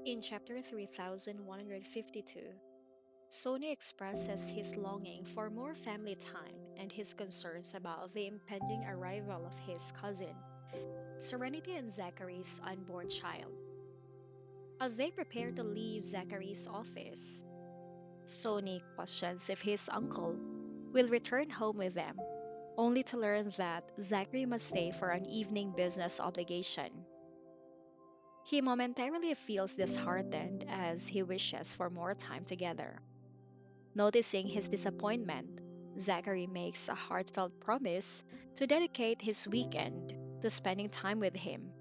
In chapter 3152, Sonny expresses his longing for more family time and his concerns about the impending arrival of his cousin, Serenity and Zachary's unborn child. As they prepare to leave Zachary's office, Sonny questions if his uncle will return home with them, only to learn that Zachary must stay for an evening business obligation. He momentarily feels disheartened as he wishes for more time together. Noticing his disappointment, Zachary makes a heartfelt promise to dedicate his weekend to spending time with him,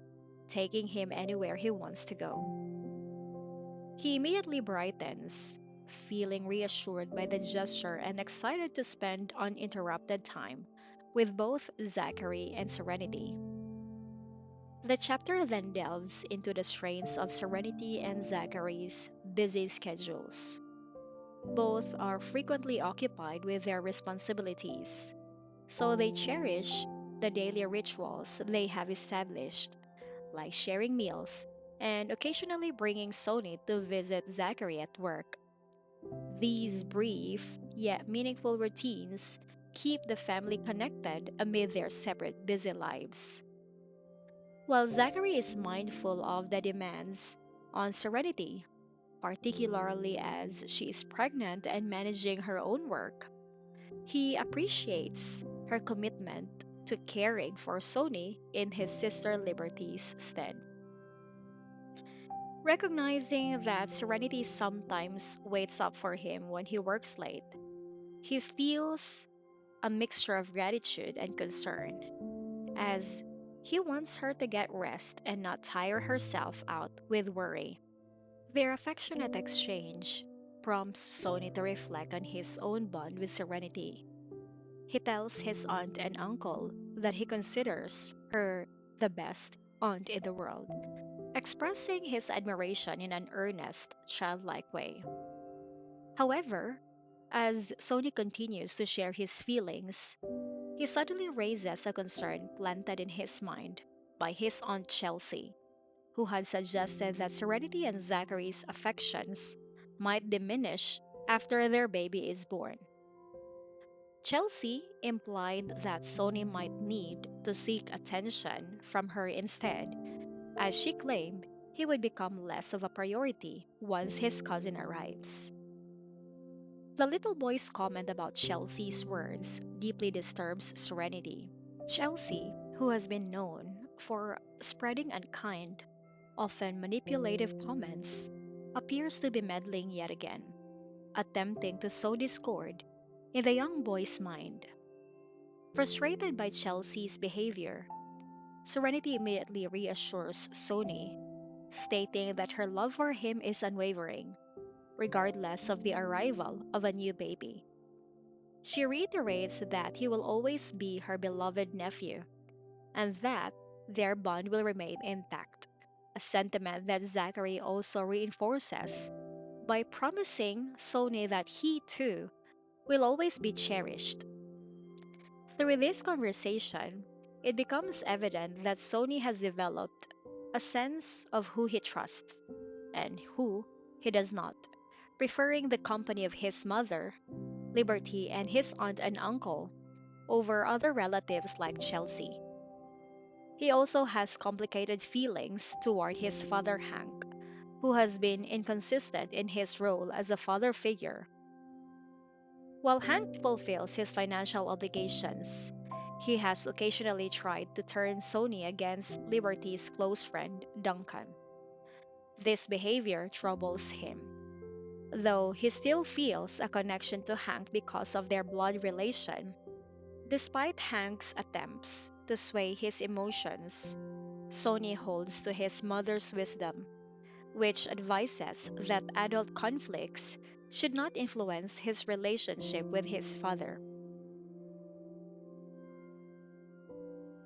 taking him anywhere he wants to go. He immediately brightens, feeling reassured by the gesture and excited to spend uninterrupted time with both Zachary and Serenity. The chapter then delves into the strains of Serenity and Zachary's busy schedules. Both are frequently occupied with their responsibilities, so they cherish the daily rituals they have established, like sharing meals and occasionally bringing Sonny to visit Zachary at work. These brief yet meaningful routines keep the family connected amid their separate busy lives. While Zachary is mindful of the demands on Serenity, particularly as she is pregnant and managing her own work, he appreciates her commitment to caring for Sony in his sister Liberty's stead. Recognizing that Serenity sometimes waits up for him when he works late, he feels a mixture of gratitude and concern, as he wants her to get rest and not tire herself out with worry. Their affectionate exchange prompts Sony to reflect on his own bond with Serenity. He tells his aunt and uncle that he considers her the best aunt in the world, expressing his admiration in an earnest, childlike way. However, as Sony continues to share his feelings, he suddenly raises a concern planted in his mind by his aunt Chelsea, who had suggested that Serenity and Zachary's affections might diminish after their baby is born. Chelsea implied that Sony might need to seek attention from her instead, as she claimed he would become less of a priority once his cousin arrives. The little boy's comment about Chelsea's words deeply disturbs Serenity. Chelsea, who has been known for spreading unkind, often manipulative comments, appears to be meddling yet again, attempting to sow discord in the young boy's mind. Frustrated by Chelsea's behavior, Serenity immediately reassures Sony, stating that her love for him is unwavering, regardless of the arrival of a new baby. She reiterates that he will always be her beloved nephew and that their bond will remain intact, a sentiment that Zachary also reinforces by promising Sony that he too will always be cherished. Through this conversation, it becomes evident that Sony has developed a sense of who he trusts and who he does not, preferring the company of his mother, Liberty, and his aunt and uncle over other relatives like Chelsea. He also has complicated feelings toward his father Hank, who has been inconsistent in his role as a father figure. While Hank fulfills his financial obligations, he has occasionally tried to turn Sony against Liberty's close friend Duncan. This behavior troubles him, though he still feels a connection to Hank because of their blood relation. Despite Hank's attempts to sway his emotions, Sony holds to his mother's wisdom, which advises that adult conflicts should not influence his relationship with his father.